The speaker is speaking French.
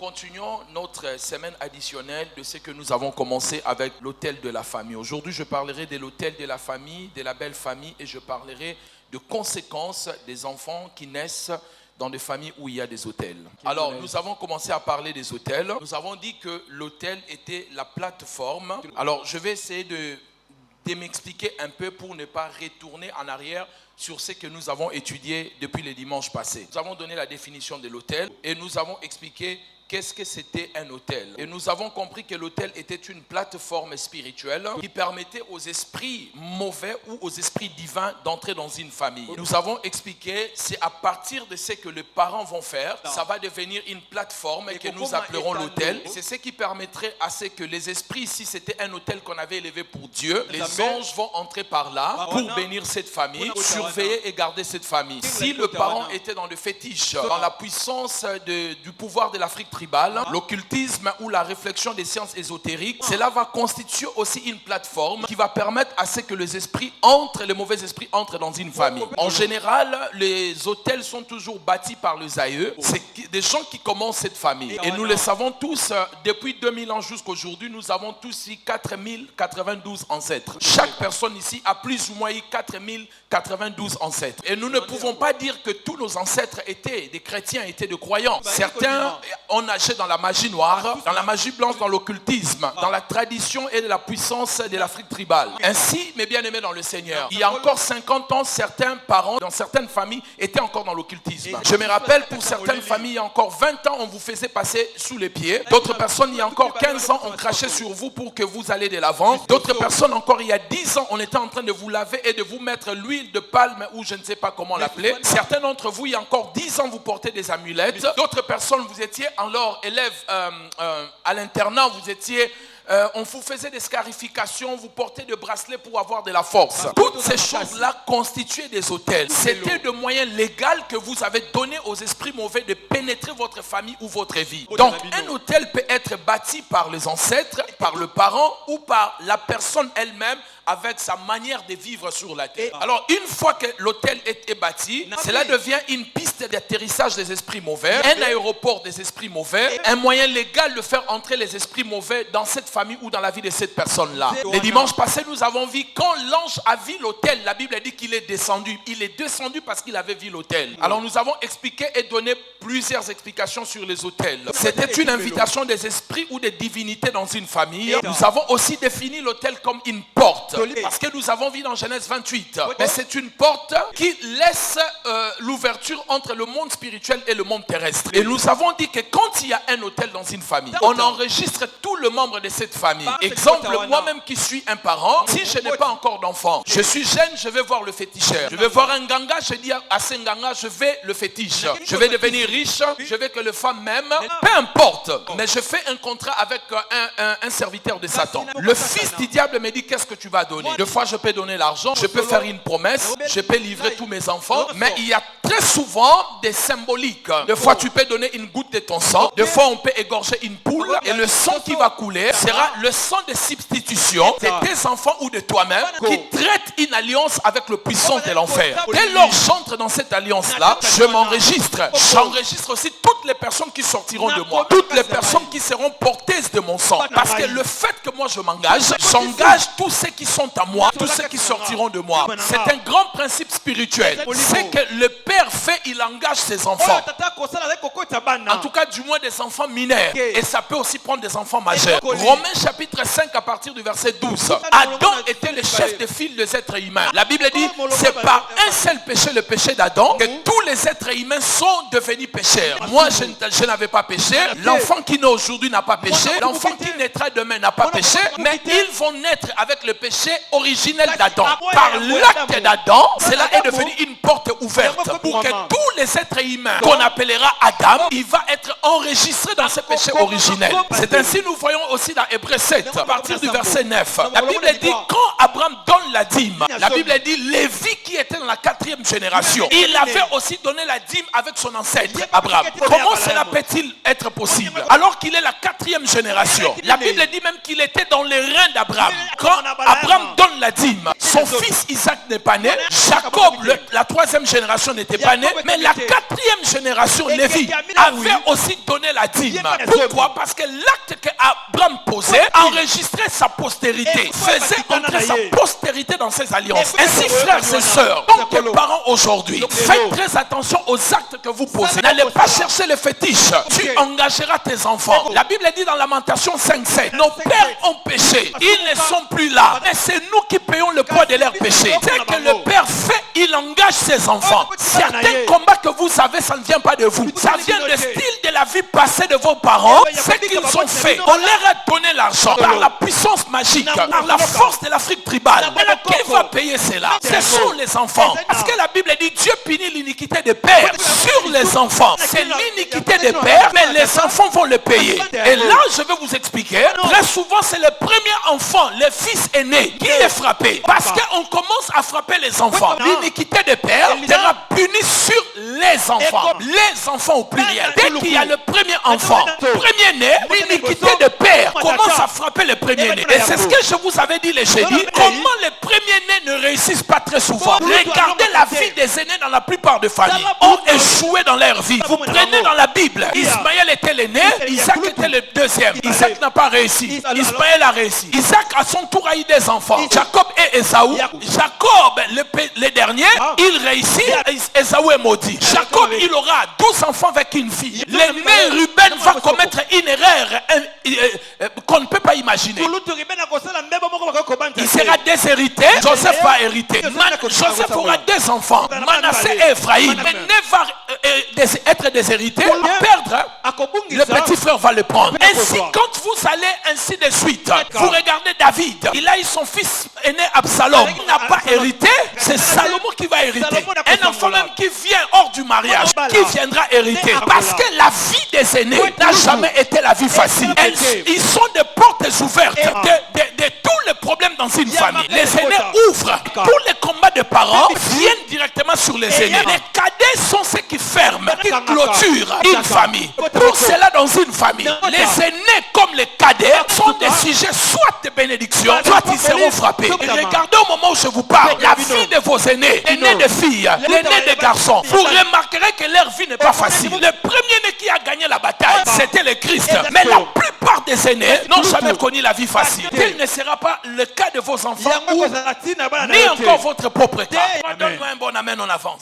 continuons notre semaine additionnelle de ce que nous avons commencé avec l'autel de la famille. Aujourd'hui, je parlerai de l'autel de la famille, de la belle famille, et je parlerai de conséquences des enfants qui naissent dans des familles où il y a des autels. Alors, nous avons commencé à parler des autels. Nous avons dit que l'autel était la plateforme. Alors, je vais essayer de m'expliquer un peu pour ne pas retourner en arrière sur ce que nous avons étudié depuis les dimanches passés. Nous avons donné la définition de l'autel et nous avons expliqué qu'est-ce que c'était un autel. Et nous avons compris que l'autel était une plateforme spirituelle qui permettait aux esprits mauvais ou aux esprits divins d'entrer dans une famille. Nous avons expliqué, c'est à partir de ce que les parents vont faire, ça va devenir une plateforme que nous appellerons l'autel. C'est ce qui permettrait à ce que les esprits, si c'était un autel qu'on avait élevé pour Dieu, les anges vont entrer par là pour bénir cette famille, surveiller et garder cette famille. Si le parent était dans le fétiche, dans la puissance du pouvoir de l'Afrique tribal, l'occultisme ou la réflexion des sciences ésotériques, cela va constituer aussi une plateforme qui va permettre à ce que les esprits entrent, les mauvais esprits entrent dans une famille. En général, les autels sont toujours bâtis par les aïeux. C'est des gens qui commencent cette famille. Et nous le savons tous, depuis 2000 ans jusqu'à aujourd'hui, nous avons tous eu 4092 ancêtres. Chaque personne ici a plus ou moins eu 4092 ancêtres. Et nous ne pouvons pas dire que tous nos ancêtres étaient des chrétiens, étaient des croyants. Certains ont nagé dans la magie noire, dans la magie blanche, dans l'occultisme, dans la tradition et de la puissance de l'Afrique tribale. Ainsi, mes bien-aimés dans le Seigneur, il y a encore 50 ans, certains parents, dans certaines familles, étaient encore dans l'occultisme. Je me rappelle, pour certaines familles, il y a encore 20 ans, on vous faisait passer sous les pieds. D'autres personnes, il y a encore 15 ans, on crachait sur vous pour que vous alliez de l'avant. D'autres personnes, encore il y a 10 ans, on était en train de vous laver et de vous mettre l'huile de palme, ou je ne sais pas comment l'appeler. Certains d'entre vous, il y a encore 10 ans, vous portez des amulettes. D'autres personnes, vous étiez alors élèves à l'internat, vous étiez... on vous faisait des scarifications, vous portez des bracelets pour avoir de la force. Toutes ces choses-là constituaient des autels. C'était le moyen légal que vous avez donné aux esprits mauvais de pénétrer votre famille ou votre vie. Donc, un autel peut être bâti par les ancêtres, par le parent ou par la personne elle-même avec sa manière de vivre sur la terre. Alors, une fois que l'autel est bâti, cela devient une piste d'atterrissage des esprits mauvais, un aéroport des esprits mauvais, un moyen légal de faire entrer les esprits mauvais dans cette famille ou dans la vie de cette personne-là. Les dimanches passés, nous avons vu quand l'ange a vu l'autel, la Bible dit qu'il est descendu. Il est descendu parce qu'il avait vu l'autel. Alors, nous avons expliqué et donné plusieurs explications sur les autels. C'était une invitation des esprits ou des divinités dans une famille. Nous avons aussi défini l'autel comme une porte. Parce que nous avons vu dans Genèse 28. Mais c'est une porte qui laisse l'ouverture entre le monde spirituel et le monde terrestre. Et nous avons dit que quand il y a un autel dans une famille, on enregistre tous les membres de cette famille. Exemple, moi-même qui suis un parent, si je n'ai pas encore d'enfant, je suis jeune, je vais voir le féticheur. Je vais voir un ganga, je dis à ce ganga, je vais le fétiche. Je vais devenir riche, je veux que les femmes m'aiment. Peu importe, mais je fais un contrat avec un serviteur de Satan. Le fils du diable me dit, qu'est-ce que tu vas donner? Des fois, je peux donner l'argent, je peux faire une promesse, je peux livrer tous mes enfants, mais il y a très souvent des symboliques. Des fois, tu peux donner une goutte de ton sang. Des fois, on peut égorger une poule et le sang qui va couler sera le sang de substitution de tes enfants ou de toi-même qui traite une alliance avec le puissant de l'enfer. Dès lors j'entre dans cette alliance-là, je m'enregistre. J'enregistre aussi toutes les personnes qui sortiront de moi, toutes les personnes qui seront porteuses de mon sang. Parce que le fait que moi je m'engage, j'engage tous ceux qui sont à moi, tous ceux qui sortiront de moi. C'est un grand principe spirituel. C'est que le père fait, il engage ses enfants. En tout cas, du moins des enfants mineurs. Et ça peut aussi prendre des enfants majeurs. Romains chapitre 5 à partir du verset 12. Adam était le chef de file des êtres humains. La Bible dit, c'est par un seul péché, le péché d'Adam, que tous les êtres humains sont devenus pécheurs. Moi, je n'avais pas péché. L'enfant qui naît aujourd'hui n'a pas péché. L'enfant qui naîtra demain n'a pas péché. Mais ils vont naître avec le péché originel d'Adam. Par l'acte d'Adam, cela est devenu une porte ouverte pour que tous les êtres humains qu'on appellera Adam, il va être enregistré dans ce péché originel. C'est ainsi nous voyons aussi dans Hébreux 7, à partir du verset 9. La Bible dit, quand Abraham donne la dîme, la Bible dit, Lévi qui était dans la 4e génération, il avait aussi donné la dîme avec son ancêtre Abraham. Comment Comment cela peut-il être possible alors qu'il est la 4e génération? La Bible dit même qu'il était dans les reins d'Abraham. Quand Abraham donne la dîme, son fils Isaac n'est pas né. Jacob, la 3e génération, n'était pas né. Mais la 4e génération, Lévi, avait aussi donné la dîme. Pourquoi? Parce que l'acte qu'Abraham posait enregistrait sa postérité, faisait entrer sa postérité dans ses alliances. Ainsi, frères et sœurs, tant que parents aujourd'hui, faites très attention aux actes que vous posez. N'allez pas chercher les fétiches. Tu engageras tes enfants. La Bible dit dans Lamentation 5:7, nos pères ont péché. Ils ne sont plus là. Mais c'est nous qui payons le poids de leurs péchés. C'est que le père fait, il engage ses enfants. Certains combats que vous avez, ça ne vient pas de vous. Ça vient du style de la vie passée de vos parents. Ce qu'ils ont fait, on leur a donné l'argent par la puissance magique, par la force de l'Afrique tribale. Alors qui va payer cela? Ce sont les enfants. Parce que la Bible dit Dieu punit l'iniquité des pères sur les enfants. C'est l'iniquité des pères, mais les enfants vont le payer. Et là, je vais vous expliquer. Très souvent, c'est le premier enfant, le fils aîné, qui est frappé. Parce qu'on commence à frapper les enfants. L'iniquité des pères sera punie sur les enfants. Les enfants au pluriel. Dès qu'il y a le premier enfant, premier-né, l'iniquité des pères commence à frapper le premier-né. Et c'est ce que je vous avais dit les jeudis. Comment les premiers-nés ne réussissent pas très souvent. Regardez la vie des aînés dans la plupart des familles. Ont échoué dans leur vie. Vous prenez dans la Bible, Ismaël était l'aîné, Isaac était le deuxième. Isaac n'a pas réussi. Ismaël a réussi. Isaac à son tour a eu des enfants. Jacob et Ésaü. Jacob, le dernier, il réussit. Ésaü est maudit. Jacob, il aura 12 enfants avec une fille. L'aîné Ruben va commettre une erreur qu'on ne peut pas imaginer. Il sera déshérité. Joseph va hériter. Joseph aura 2 enfants. Manassé et Ephraïm. Mais ne va être déshérité. Perdre, le petit frère va le prendre. Ainsi, quand vous allez ainsi de suite, vous regardez David. Il a eu son fils aîné Absalom. Il n'a pas hérité. C'est Salomon qui va hériter. Un enfant même qui vient hors du mariage, qui viendra hériter. Parce que la vie des aînés n'a jamais été la vie facile. Ils sont des portes ouvertes de tous les problèmes dans une famille. Les aînés ouvrent. Tous les combats de parents viennent directement sur les aînés. Les cadets sont ceux qui ferment, qui clôturent une famille. Pour cela, dans une famille, les aînés comme les cadets sont des sujets soit de bénédiction, soit ils seront frappés. Et regardez au moment où je vous parle, la vie de vos aînés, l'aîné de filles, l'aîné de garçons, vous remarquerez que leur vie n'est pas facile. Le premier-né qui a gagné la bataille, c'était le Christ. Mais la plupart des aînés n'ont jamais connu la vie facile. Tel ne sera pas le cas de vos enfants, ni encore votre propre cas. Donne-moi un bon amen en avance.